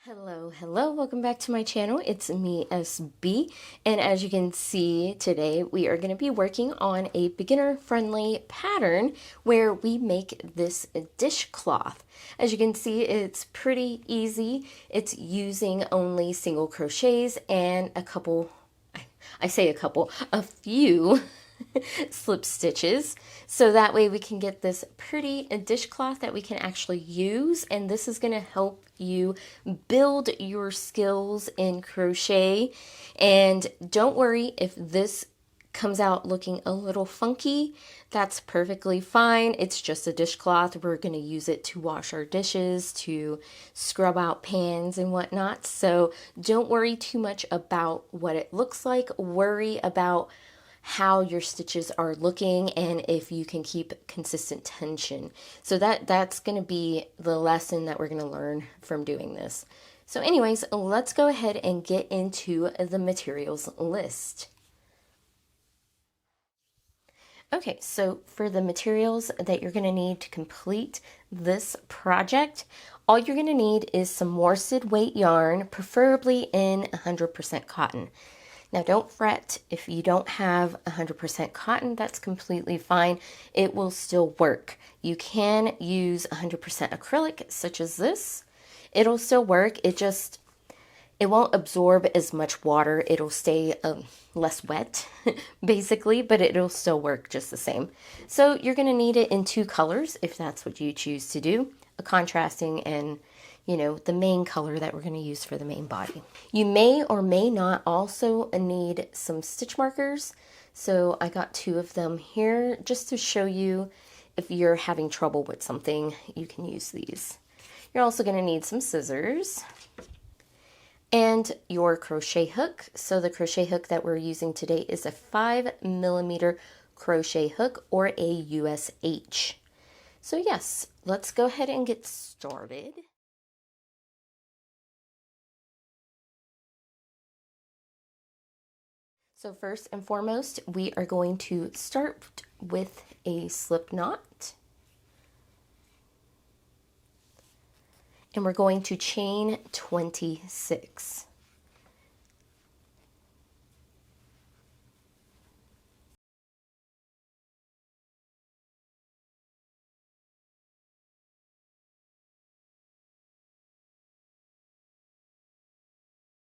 Hello, welcome back to my channel. It's me, SBee, and as you can see today, we are going to be working on a beginner-friendly pattern where we make this dishcloth. As you can see, it's pretty easy. It's using only single crochets and a few slip stitches, so that way we can get this pretty dishcloth that we can actually use, and this is going to help you build your skills in crochet. And don't worry if this comes out looking a little funky, that's perfectly fine. It's just a dishcloth. We're going to use it to wash our dishes, to scrub out pans and whatnot, so don't worry too much about what it looks like. Worry about how your stitches are looking and if you can keep consistent tension. So that's going to be the lesson that we're going to learn from doing this. So anyways, let's go ahead and get into the materials list. Okay, so for the materials that you're going to need to complete this project, all you're going to need is some worsted weight yarn, preferably in 100% cotton. Now don't fret if you don't have 100% cotton, that's completely fine. It will still work. You can use 100% acrylic, such as this. It'll still work. It won't absorb as much water. It'll stay less wet, basically, but it'll still work just the same. So you're going to need it in two colors, if that's what you choose to do, a contrasting and the main color that we're going to use for the main body. You may or may not also need some stitch markers. So I got two of them here just to show you if you're having trouble with something, you can use these. You're also going to need some scissors and your crochet hook. So the crochet hook that we're using today is a 5mm crochet hook, or a US H. So yes, let's go ahead and get started. So first and foremost, we are going to start with a slip knot. And we're going to chain 26.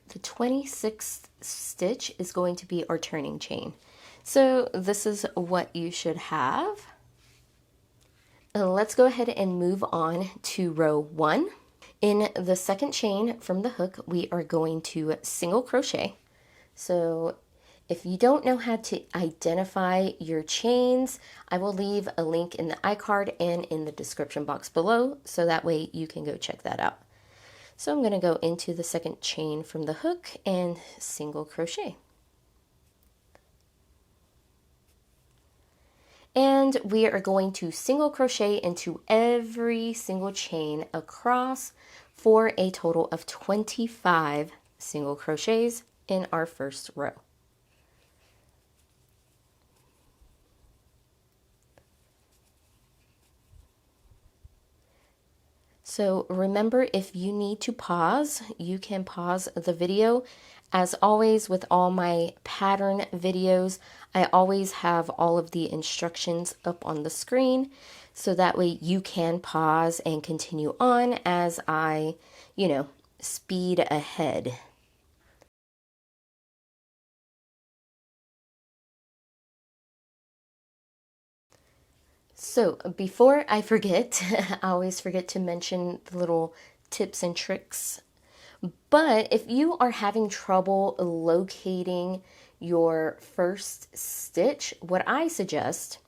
The 26th stitch is going to be our turning chain. So this is what you should have. Let's go ahead and move on to row 1. In the second chain from the hook, we are going to single crochet. So if you don't know how to identify your chains, I will leave a link in the iCard and in the description box below, so that way you can go check that out. So I'm going to go into the second chain from the hook and single crochet. And we are going to single crochet into every single chain across for a total of 25 single crochets in our first row. So remember, if you need to pause, you can pause the video. As always with all my pattern videos, I always have all of the instructions up on the screen, so that way you can pause and continue on as I, speed ahead. So before I forget, I always forget to mention the little tips and tricks. But if you are having trouble locating your first stitch, what I suggest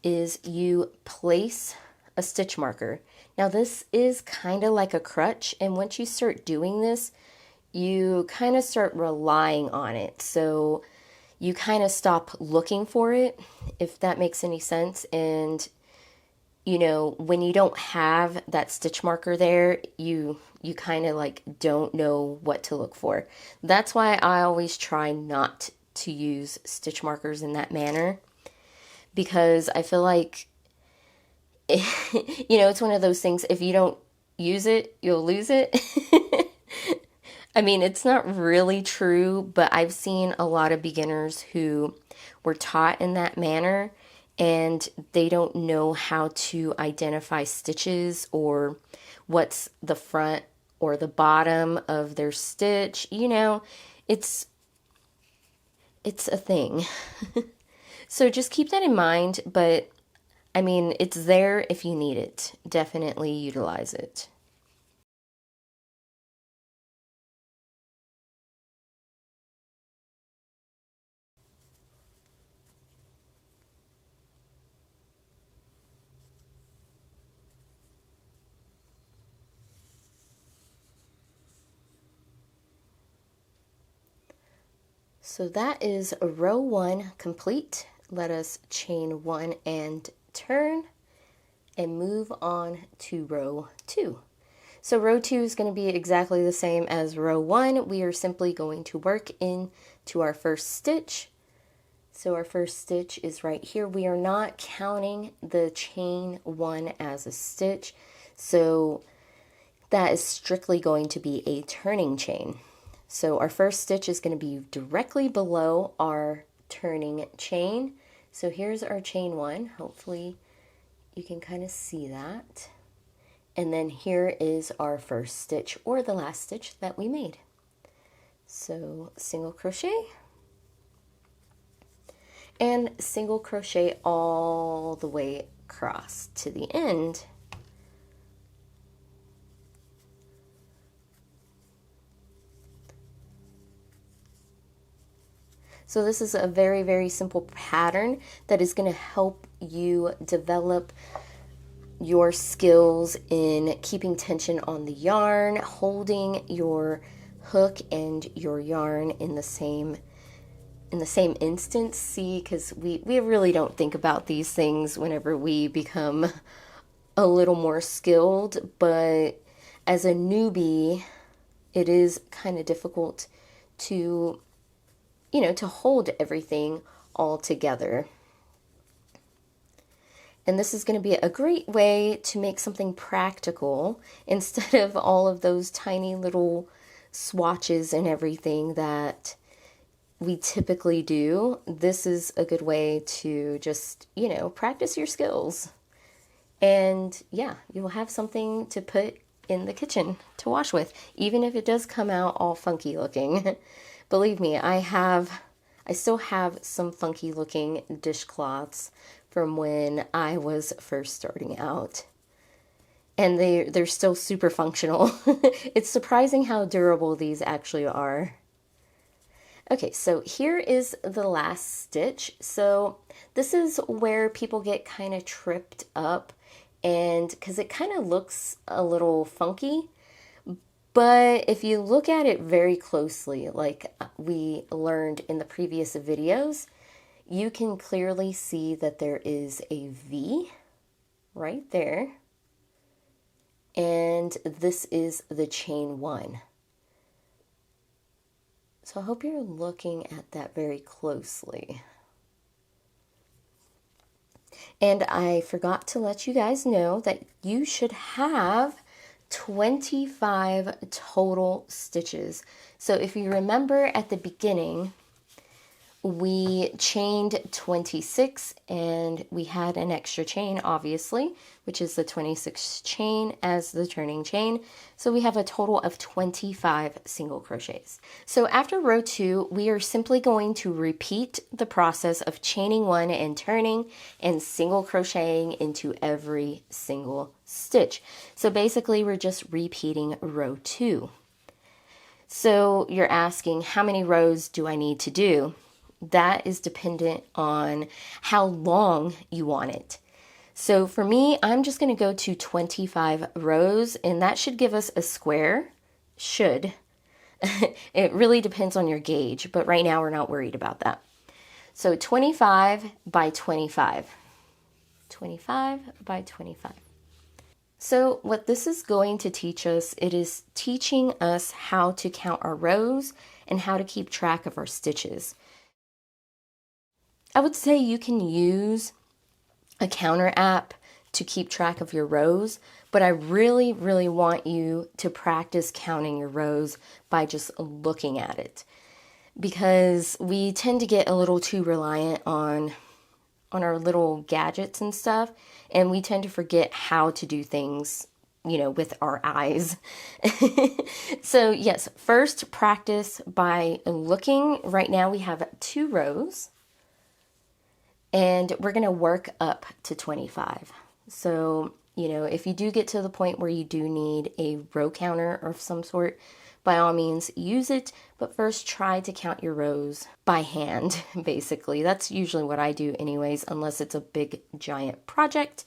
is you place a stitch marker. Now this is kind of like a crutch, and once you start doing this, you kind of start relying on it. So you kind of stop looking for it, if that makes any sense. And when you don't have that stitch marker there, you kind of like don't know what to look for. That's why I always try not to use stitch markers in that manner, because I feel like it's one of those things, if you don't use it, you'll lose it. I mean, it's not really true, but I've seen a lot of beginners who were taught in that manner and they don't know how to identify stitches or what's the front or the bottom of their stitch. You know, it's a thing. So just keep that in mind, but I mean, it's there if you need it. Definitely utilize it. So that is row 1 complete. Let us chain 1 and turn and move on to row 2. So row 2 is going to be exactly the same as row 1. We are simply going to work into our first stitch. So our first stitch is right here. We are not counting the chain 1 as a stitch. So that is strictly going to be a turning chain. So our first stitch is going to be directly below our turning chain. So here's our chain 1. Hopefully you can kind of see that. And then here is our first stitch or the last stitch that we made. So single crochet and single crochet all the way across to the end. So this is a very, very simple pattern that is going to help you develop your skills in keeping tension on the yarn, holding your hook and your yarn in the same instance. See, because we really don't think about these things whenever we become a little more skilled, but as a newbie, it is kind of difficult to, you know, to hold everything all together. And this is going to be a great way to make something practical instead of all of those tiny little swatches and everything that we typically do. This is a good way to just, you know, practice your skills. And yeah, you'll have something to put in the kitchen to wash with, even if it does come out all funky looking. Believe me, I still have some funky looking dishcloths from when I was first starting out. And they're still super functional. It's surprising how durable these actually are. Okay, so here is the last stitch. So this is where people get kind of tripped up, and because it kind of looks a little funky. But if you look at it very closely, like we learned in the previous videos, you can clearly see that there is a V right there. And this is the chain 1. So I hope you're looking at that very closely. And I forgot to let you guys know that you should have 25 total stitches. So if you remember at the beginning, we chained 26 and we had an extra chain, obviously, which is the 26th chain as the turning chain. So we have a total of 25 single crochets. So after row 2, we are simply going to repeat the process of chaining 1 and turning and single crocheting into every single stitch. So basically we're just repeating row 2. So you're asking, how many rows do I need to do? That is dependent on how long you want it. So for me, I'm just going to go to 25 rows, and that should give us a square. Should. It really depends on your gauge, but right now we're not worried about that. So 25 by 25. 25 by 25. So what this is going to teach us, it is teaching us how to count our rows and how to keep track of our stitches. I would say you can use a counter app to keep track of your rows, but I really, really want you to practice counting your rows by just looking at it, because we tend to get a little too reliant on our little gadgets and stuff, and we tend to forget how to do things, you know, with our eyes. So yes, first practice by looking. Right now we have 2 rows, and we're going to work up to 25. So, you know, if you do get to the point where you do need a row counter of some sort, by all means use it, but first try to count your rows by hand, basically. That's usually what I do anyways, unless it's a big giant project.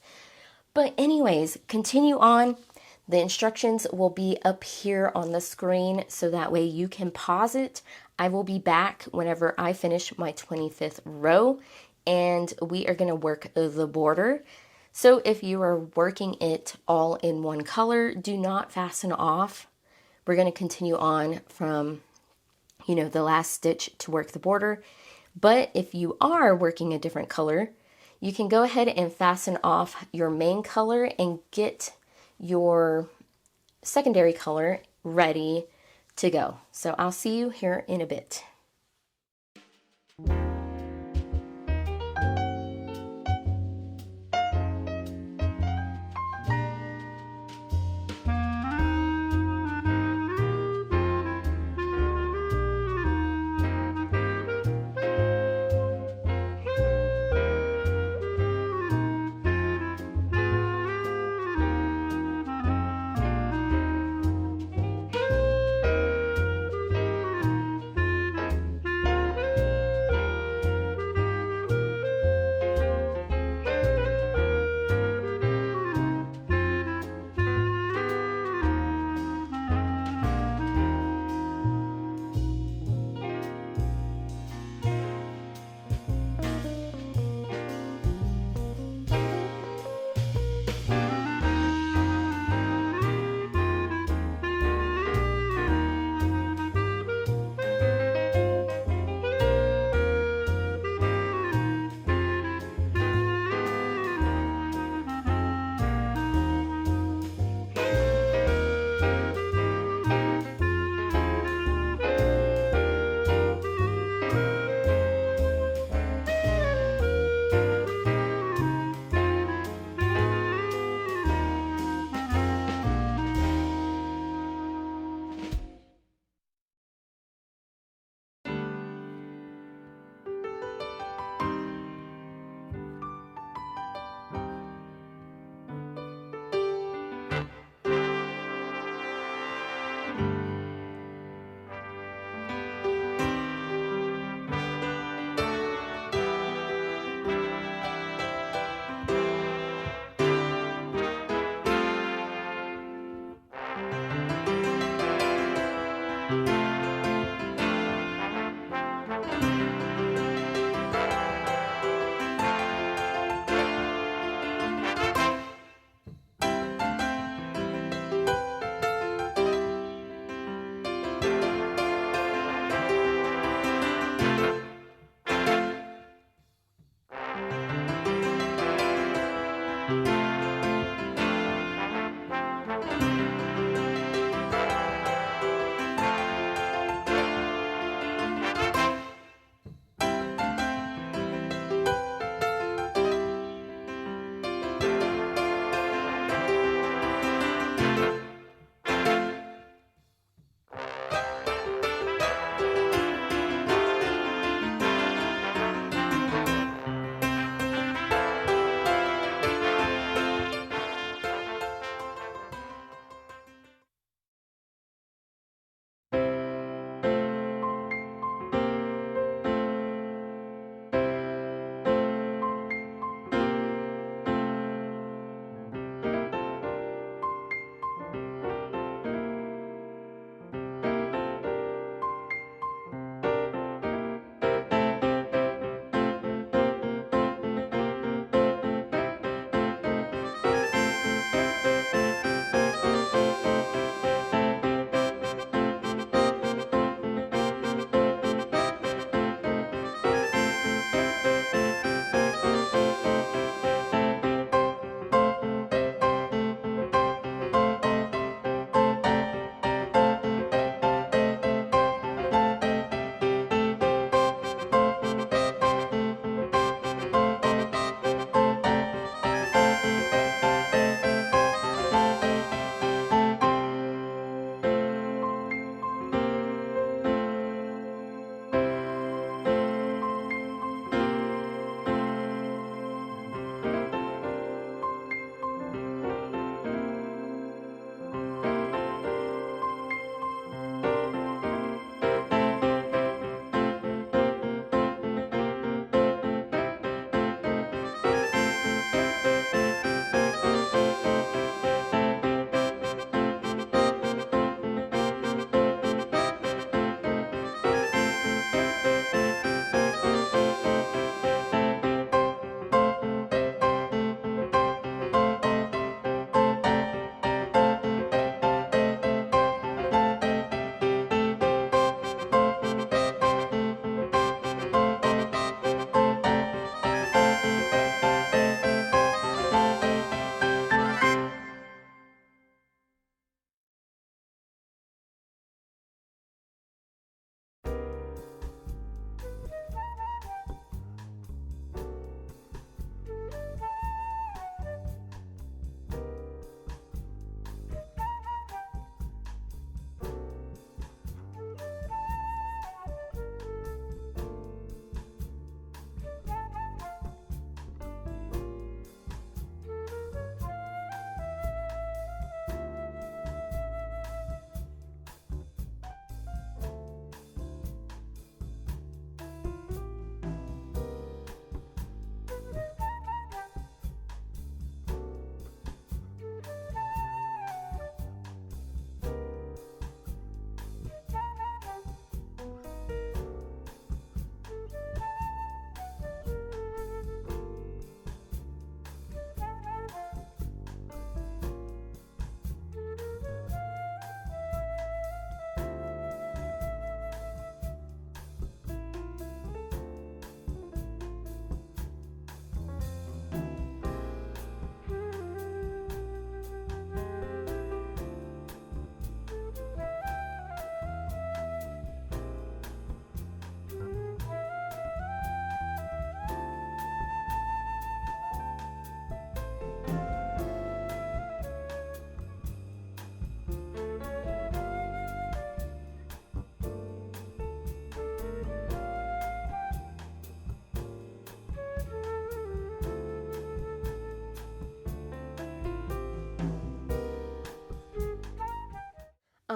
But anyways, continue on. The instructions will be up here on the screen, so that way you can pause it. I will be back whenever I finish my 25th row, and we are going to work the border. So if you are working it all in one color, do not fasten off. We're going to continue on from, you know, the last stitch to work the border. But if you are working a different color, you can go ahead and fasten off your main color and get your secondary color ready to go. So I'll see you here in a bit.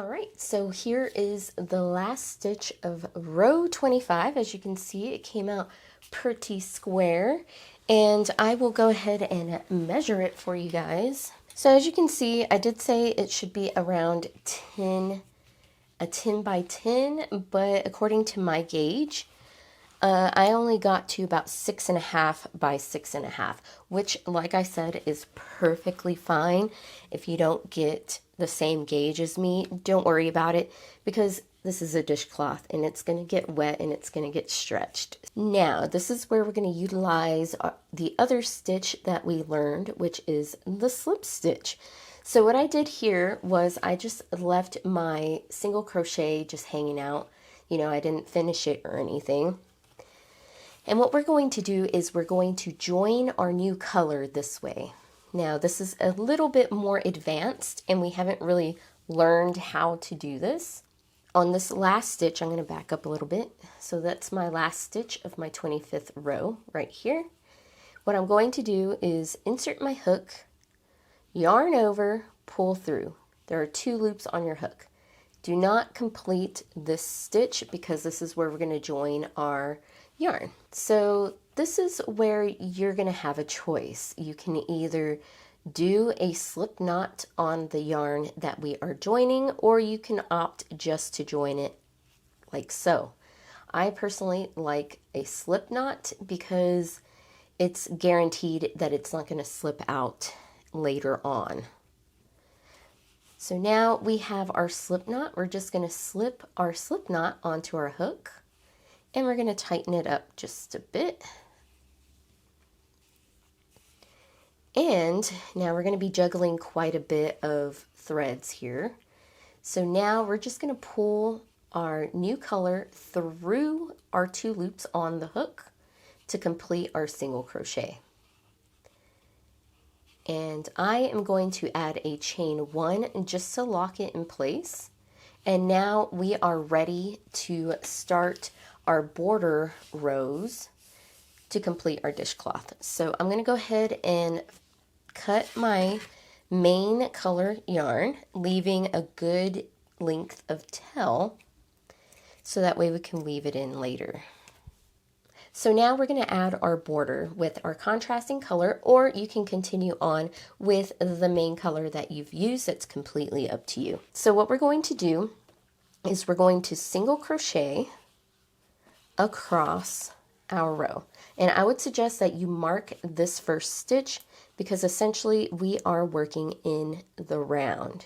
All right, so here is the last stitch of row 25. As you can see, it came out pretty square, and I will go ahead and measure it for you guys. So as you can see, I did say it should be around a 10 by 10, but according to my gauge, I only got to about 6.5 by 6.5, which, like I said, is perfectly fine. If you don't get the same gauge as me, don't worry about it, because this is a dishcloth and it's going to get wet and it's going to get stretched. Now, this is where we're going to utilize the other stitch that we learned, which is the slip stitch. So what I did here was I just left my single crochet just hanging out. You know, I didn't finish it or anything. And what we're going to do is we're going to join our new color this way. Now, this is a little bit more advanced and we haven't really learned how to do this. On this last stitch, I'm going to back up a little bit. So that's my last stitch of my 25th row right here. What I'm going to do is insert my hook, yarn over, pull through. There are 2 loops on your hook. Do not complete this stitch because this is where we're going to join our yarn. So this is where you're going to have a choice. You can either do a slip knot on the yarn that we are joining, or you can opt just to join it like so. I personally like a slip knot because it's guaranteed that it's not going to slip out later on. So now we have our slip knot. We're just going to slip our slip knot onto our hook, and we're going to tighten it up just a bit. And now we're going to be juggling quite a bit of threads here. So now we're just going to pull our new color through our 2 loops on the hook to complete our single crochet. And I am going to add a chain 1 just to lock it in place. And now we are ready to start our border rows to complete our dishcloth. So I'm going to go ahead and cut my main color yarn, leaving a good length of tail so that way we can weave it in later. So now we're going to add our border with our contrasting color, or you can continue on with the main color that you've used. It's completely up to you. So what we're going to do is we're going to single crochet across our row. And I would suggest that you mark this first stitch because essentially we are working in the round.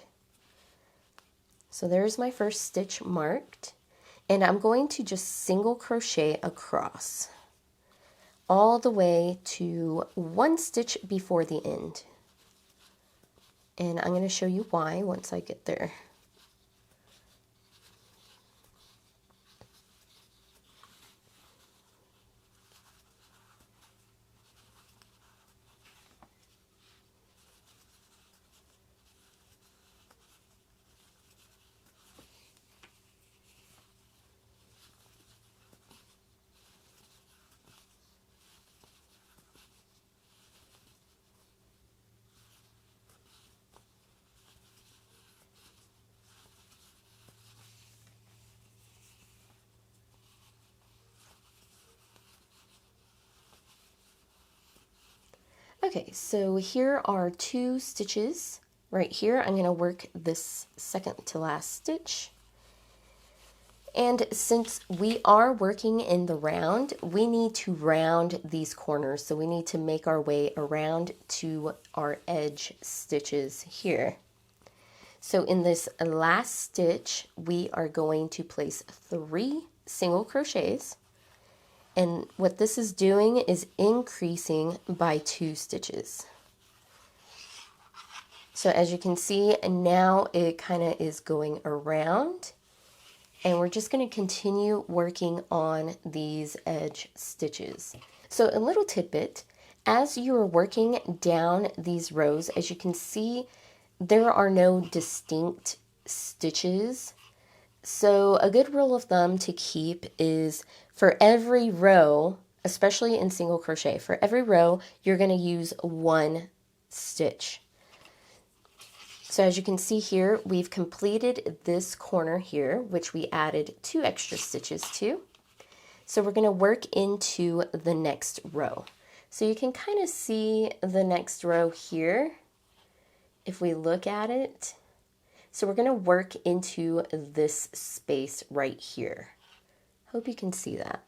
So there's my first stitch marked, and I'm going to just single crochet across all the way to 1 stitch before the end. And I'm going to show you why once I get there. Okay, so here are 2 stitches right here. I'm going to work this second to last stitch. And since we are working in the round, we need to round these corners. So we need to make our way around to our edge stitches here. So in this last stitch, we are going to place 3 single crochets. And what this is doing is increasing by 2 stitches. So as you can see, now it kind of is going around, and we're just going to continue working on these edge stitches. So a little tidbit, as you're working down these rows, as you can see, there are no distinct stitches. So a good rule of thumb to keep is for every row, especially in single crochet, for every row, you're going to use 1 stitch. So as you can see here, we've completed this corner here, which we added 2 extra stitches to. So we're going to work into the next row. So you can kind of see the next row here if we look at it. So we're going to work into this space right here. Hope you can see that.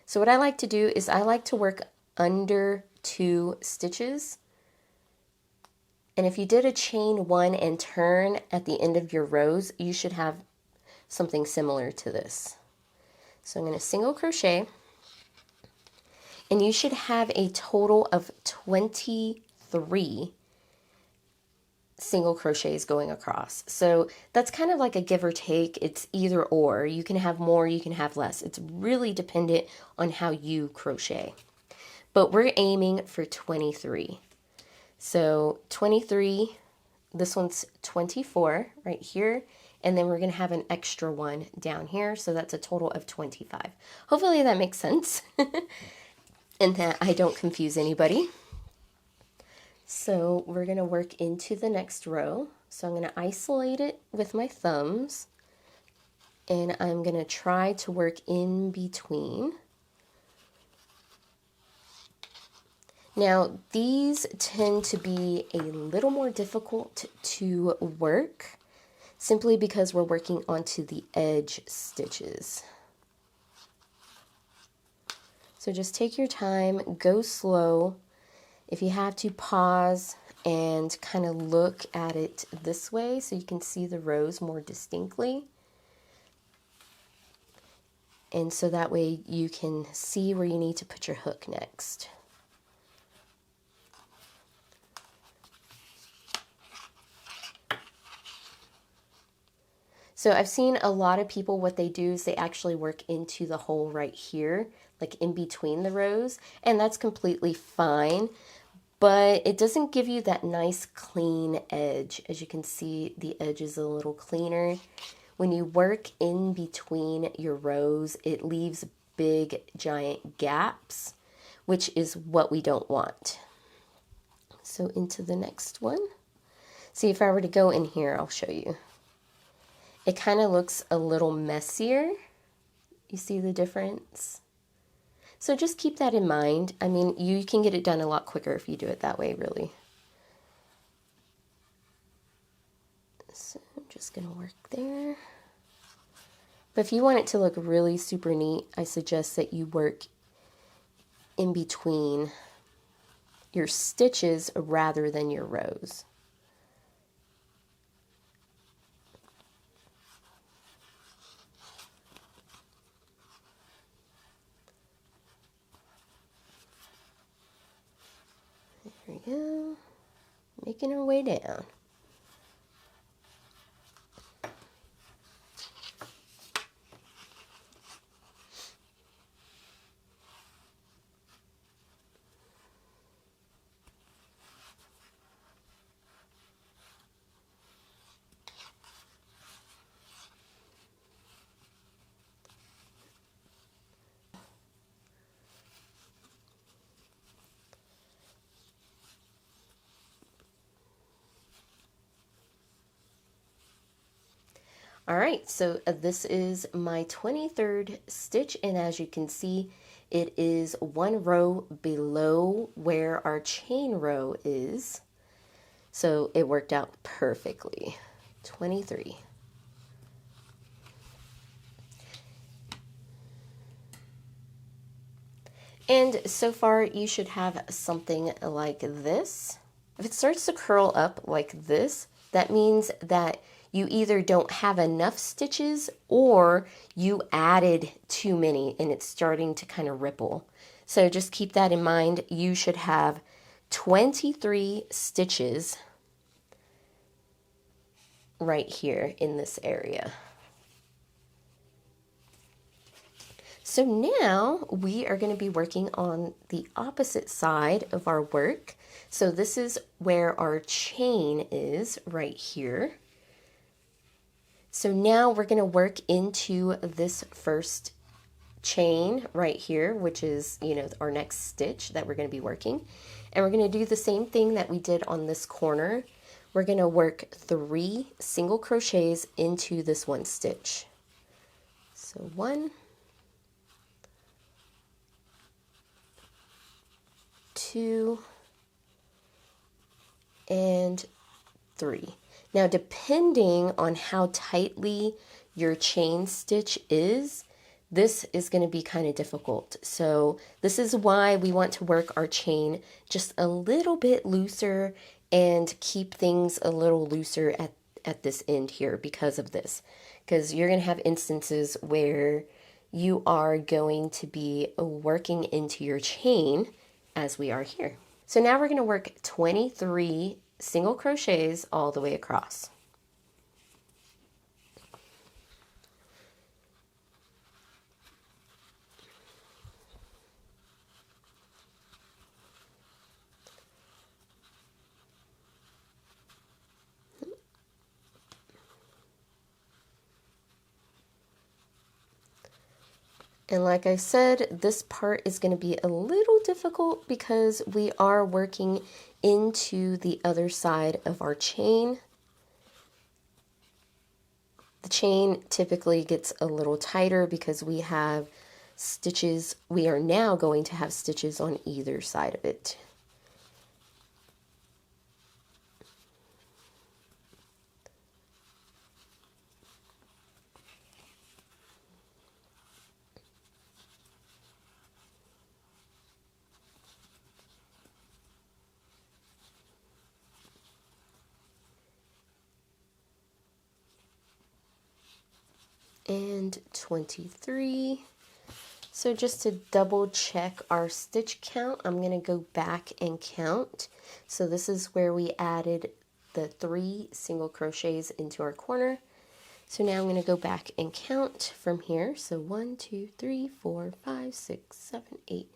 So what I like to do is I like to work under 2 stitches. And if you did a chain 1 and turn at the end of your rows, you should have something similar to this. So I'm going to single crochet, and you should have a total of 23 single crochets going across. So that's kind of like a give or take. It's either or. You can have more, you can have less. It's really dependent on how you crochet. But we're aiming for 23. So 23, this one's 24 right here, and then we're going to have an extra one down here, so that's a total of 25. Hopefully that makes sense and that I don't confuse anybody. So we're going to work into the next row. So I'm going to isolate it with my thumbs, and I'm going to try to work in between. Now, these tend to be a little more difficult to work simply because we're working onto the edge stitches. So just take your time, go slow. If you have to, pause and kind of look at it this way so you can see the rows more distinctly. And so that way you can see where you need to put your hook next. So I've seen a lot of people, what they do is they actually work into the hole right here, like in between the rows, and that's completely fine, but it doesn't give you that nice clean edge. As you can see, the edge is a little cleaner. When you work in between your rows, it leaves big giant gaps, which is what we don't want. So into the next one. See, if I were to go in here, I'll show you. It kind of looks a little messier. You see the difference? So just keep that in mind. I mean, you can get it done a lot quicker if you do it that way, really. So I'm just going to work there. But if you want it to look really super neat, I suggest that you work in between your stitches rather than your rows. There we go, making our way down. All right, so this is my 23rd stitch, and as you can see, it is 1 row below where our chain row is. So it worked out perfectly. 23. And so far you should have something like this. If it starts to curl up like this, that means that you either don't have enough stitches or you added too many and it's starting to kind of ripple. So just keep that in mind. You should have 23 stitches right here in this area. So now we are going to be working on the opposite side of our work. So this is where our chain is right here. So now we're going to work into this first chain right here, which is, our next stitch that we're going to be working. And we're going to do the same thing that we did on this corner. we're going to work 3 single crochets into this one stitch. So 1, 2, and 3. Now, depending on how tightly your chain stitch is, this is going to be kind of difficult. So this is why we want to work our chain just a little bit looser and keep things a little looser at this end here because of this. Because you're going to have instances where you are going to be working into your chain as we are here. So now we're going to work 23 single crochets all the way across. And like I said, this part is going to be a little difficult because we are working into the other side of our chain. The chain typically gets a little tighter because we have stitches. We are now going to have stitches on either side of it. And 23. So just to double check our stitch count, I'm going to go back and count. So this is where we added the 3 single crochets into our corner. So now I'm going to go back and count from here. So 1, 2, 3, 4, 5, 6, 7, 8,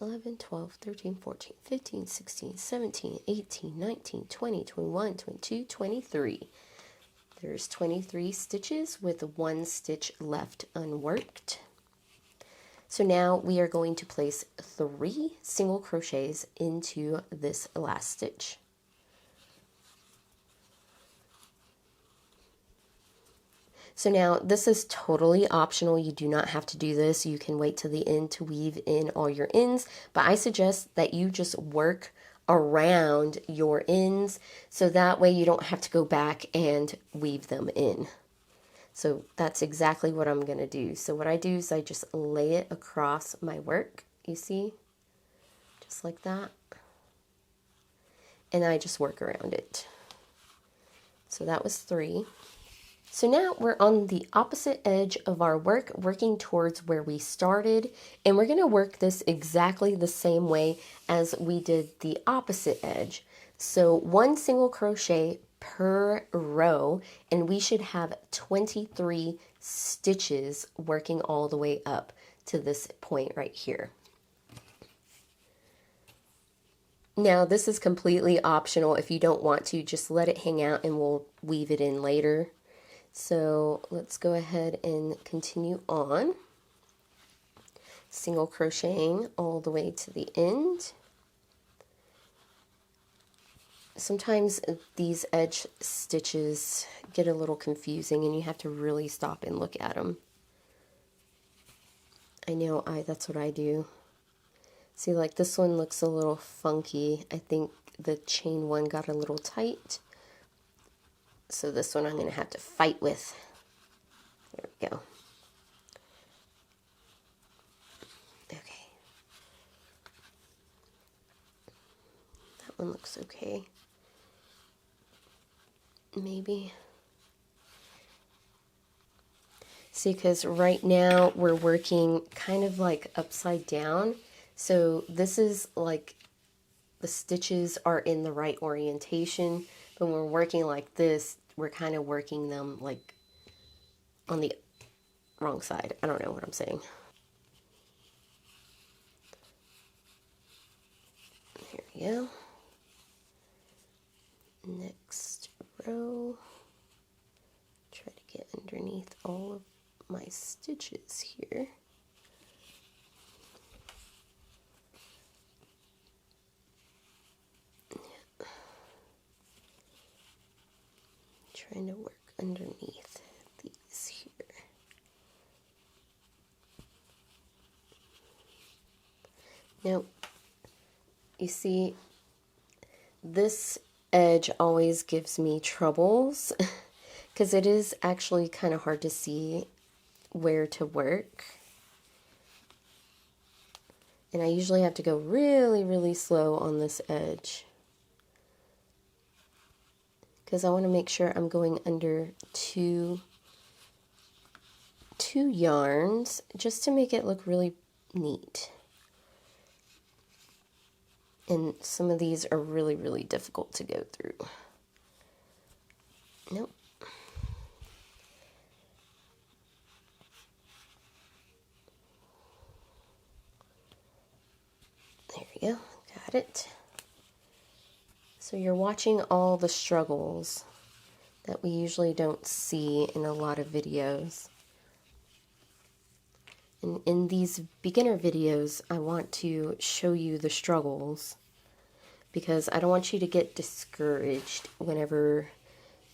9, 11, 12, 13, 14, 15, 16, 17, 18, 19, 20, 21, 22, 23. There's 23 stitches with 1 stitch left unworked. So now we are going to place 3 single crochets into this last stitch. So now this is totally optional. You do not have to do this. You can wait till the end to weave in all your ends, but I suggest that you just work around your ends so that way you don't have to go back and weave them in. So that's exactly what I'm going to do. So what I do is I just lay it across my work, you see, just like that, and I just work around it. So that was 3. So now we're on the opposite edge of our work, working towards where we started, and we're going to work this exactly the same way as we did the opposite edge. So 1 single crochet per row, and we should have 23 stitches working all the way up to this point right here. Now this is completely optional. If you don't want to, just let it hang out and we'll weave it in later. So let's go ahead and continue on, single crocheting all the way to the end. Sometimes these edge stitches get a little confusing and you have to really stop and look at them. I know that's what I do. See, like this one looks a little funky. I think the chain one got a little tight. So this one I'm going to have to fight with. There we go. Okay. That one looks okay. Maybe. See, because right now we're working kind of like upside down. So this is like the stitches are in the right orientation. But when we're working like this, we're kind of working them like on the wrong side. I don't know what I'm saying. Here we go. Next row. Try to get underneath all of my stitches here. trying to work underneath these here. Now, you see, this edge always gives me troubles because it is actually kind of hard to see where to work. And I usually have to go really, really slow on this edge because I want to make sure I'm going under two yarns just to make it look really neat. And some of these are really, really difficult to go through. Nope. There we go, got it. So you're watching all the struggles that we usually don't see in a lot of videos. And in these beginner videos, I want to show you the struggles because I don't want you to get discouraged whenever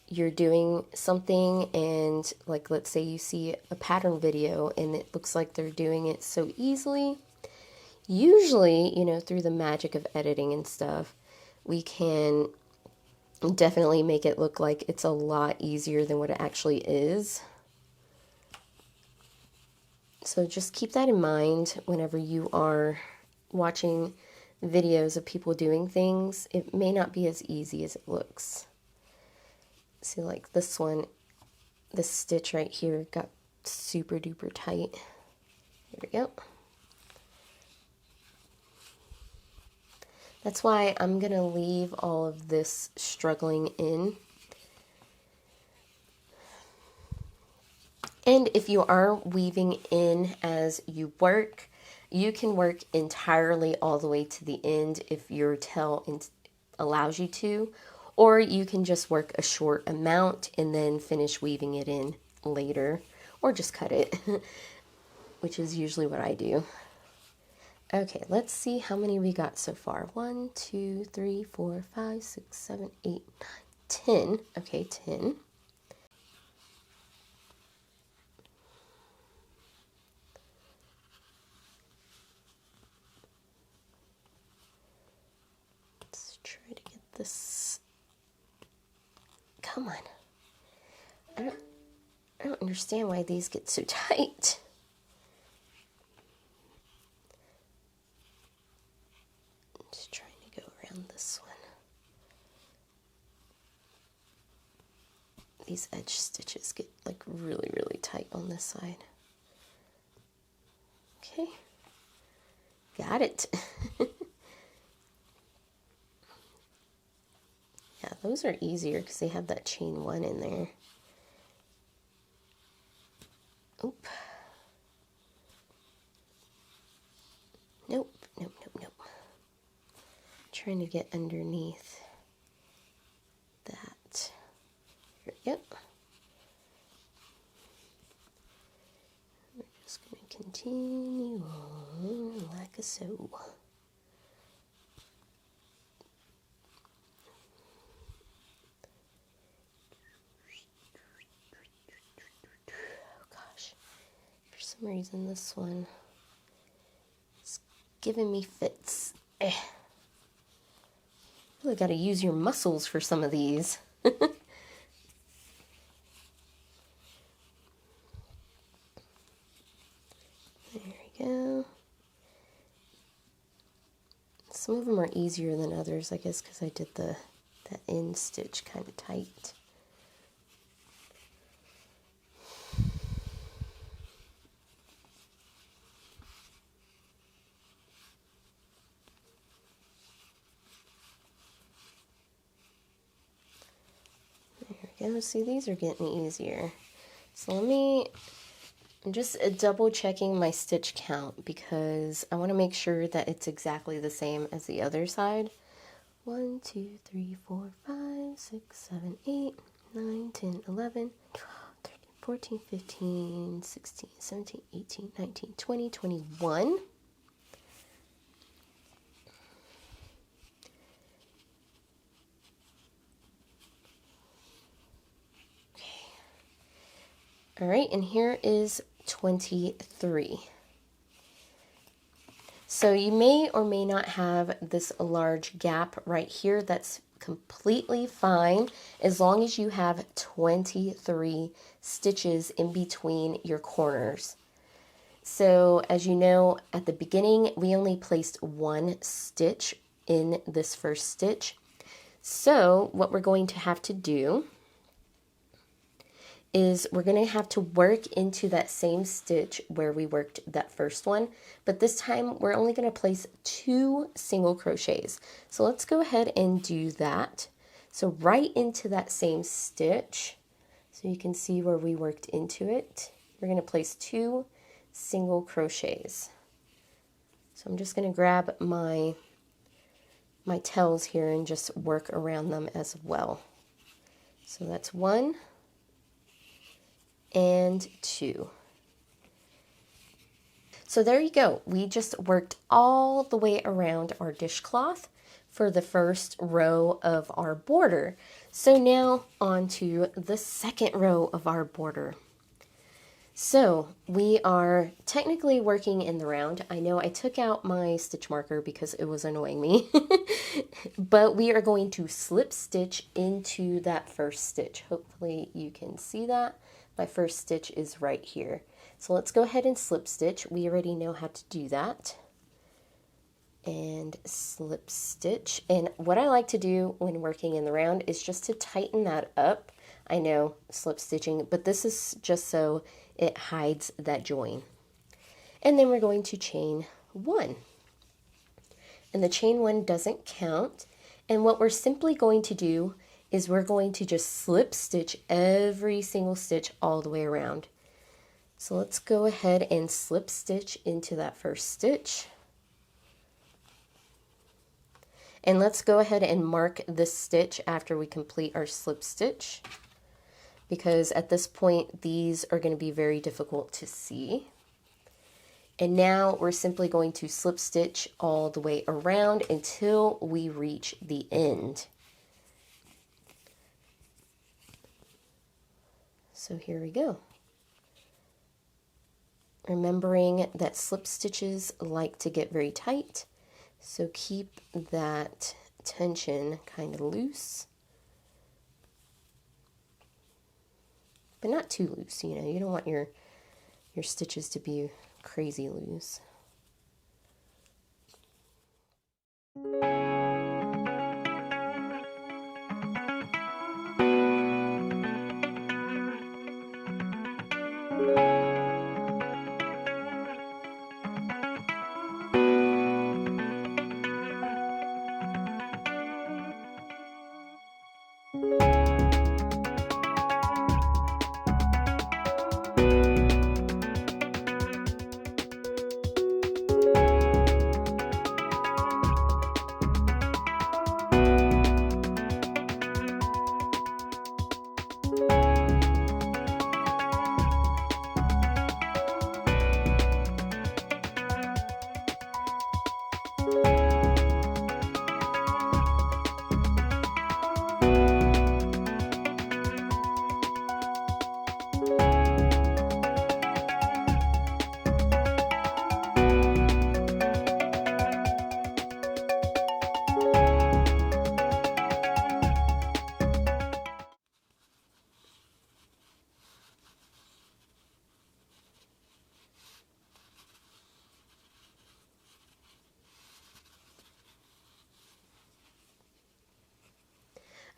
you're doing something and, like, let's say you see a pattern video and it looks like they're doing it so easily. Usually, you know, through the magic of editing and stuff, we can definitely make it look like it's a lot easier than what it actually is. So just keep that in mind whenever you are watching videos of people doing things. It may not be as easy as it looks. See, like this one, this stitch right here got super duper tight. There we go. That's why I'm going to leave all of this struggling in. And if you are weaving in as you work, you can work entirely all the way to the end if your tail allows you to, or you can just work a short amount and then finish weaving it in later, or just cut it, which is usually what I do. Okay, let's see how many we got so far. 1, 2, 3, 4, 5, 6, 7, 8, 9, 10. Okay, 10. Let's try to get this. Come on. I don't understand why these get so tight. Just trying to go around this one. These edge stitches get like really, really tight on this side. Okay. Got it. Yeah, those are easier because they have that chain 1 in there. Oop. Nope, nope, nope, nope. Trying to get underneath that. Here we go. We're just going to continue on like so. Oh gosh, for some reason this one is giving me fits. Really got to use your muscles for some of these. There we go. Some of them are easier than others, I guess, because I did that end stitch kind of tight. There we go. See, these are getting easier. So I'm just double checking my stitch count because I want to make sure that it's exactly the same as the other side. 1, 2, 3, 4, 5, 6, 7, 8, 9, 10, 11, 12, 13, 14, 15, 16, 17, 18, 19, 20, 21. All right, and here is 23. So you may or may not have this large gap right here. That's completely fine as long as you have 23 stitches in between your corners. So as you know, at the beginning, we only placed one stitch in this first stitch. So what we're going to have to do is we're going to have to work into that same stitch where we worked that first one, but this time we're only going to place 2 single crochets. So let's go ahead and do that. So right into that same stitch, so you can see where we worked into it, we're going to place 2 single crochets. So I'm just going to grab my tails here and just work around them as well. So that's 1 and 2. So there you go. We just worked all the way around our dishcloth for the first row of our border. So now on to the second row of our border. So we are technically working in the round. I know I took out my stitch marker because it was annoying me, but we are going to slip stitch into that first stitch. Hopefully you can see that. My first stitch is right here. So let's go ahead and slip stitch. We already know how to do that. And slip stitch. And what I like to do when working in the round is just to tighten that up. I know, slip stitching, but this is just so it hides that join. And then we're going to chain 1. And the chain 1 doesn't count. And what we're simply going to do is we're going to just slip stitch every single stitch all the way around. So let's go ahead and slip stitch into that first stitch. And let's go ahead and mark this stitch after we complete our slip stitch, because at this point these are going to be very difficult to see. And now we're simply going to slip stitch all the way around until we reach the end. So here we go. Remembering that slip stitches like to get very tight, so keep that tension kind of loose, but not too loose. You know, you don't want your stitches to be crazy loose.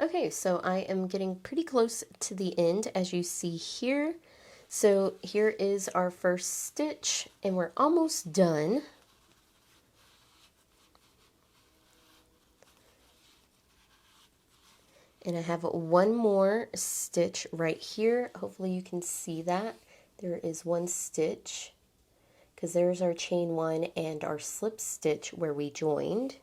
Okay, so I am getting pretty close to the end, as you see here. So here is our first stitch, and we're almost done. And I have one more stitch right here. Hopefully you can see that. There is one stitch, because there's our chain 1 and our slip stitch where we joined.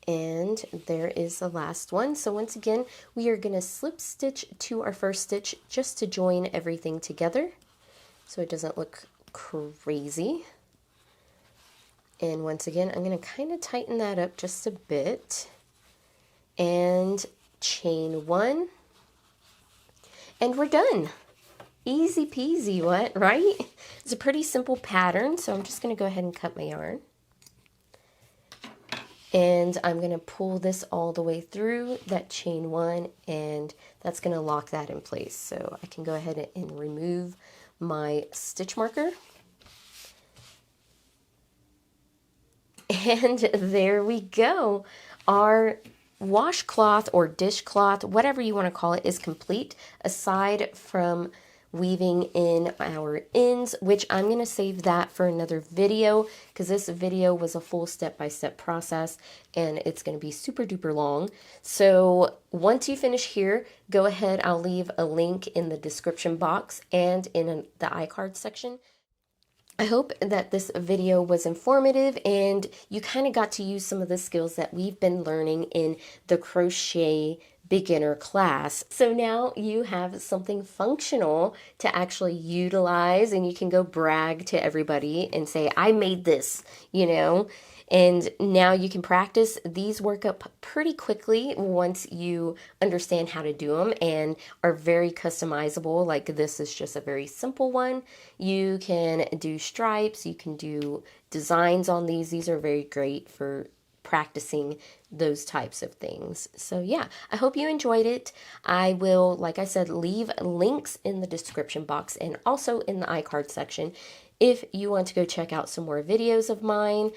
And there is the last one. So once again, we are going to slip stitch to our first stitch just to join everything together so it doesn't look crazy. And once again, I'm going to kind of tighten that up just a bit and chain 1. And we're done. Easy peasy, what, right? It's a pretty simple pattern, so I'm just going to go ahead and cut my yarn. And I'm going to pull this all the way through that chain 1, and that's going to lock that in place. So I can go ahead and remove my stitch marker. And there we go. Our washcloth or dishcloth, whatever you want to call it, is complete, aside from weaving in our ends, which I'm going to save that for another video because this video was a full step-by-step process and it's going to be super duper long. So once you finish here, go ahead. I'll leave a link in the description box and in the iCard section. I hope that this video was informative and you kind of got to use some of the skills that we've been learning in the crochet beginner class. So now you have something functional to actually utilize, and you can go brag to everybody and say, I made this, you know. And now you can practice. These work up pretty quickly once you understand how to do them and are very customizable. Like this is just a very simple one. You can do stripes, you can do designs on these. These are very great for practicing those types of things. So yeah, I hope you enjoyed it. I will, like I said, leave links in the description box and also in the iCard section. If you want to go check out some more videos of mine,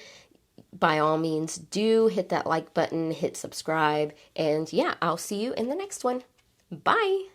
by all means do hit that like button, hit subscribe, and yeah, I'll see you in the next one. Bye!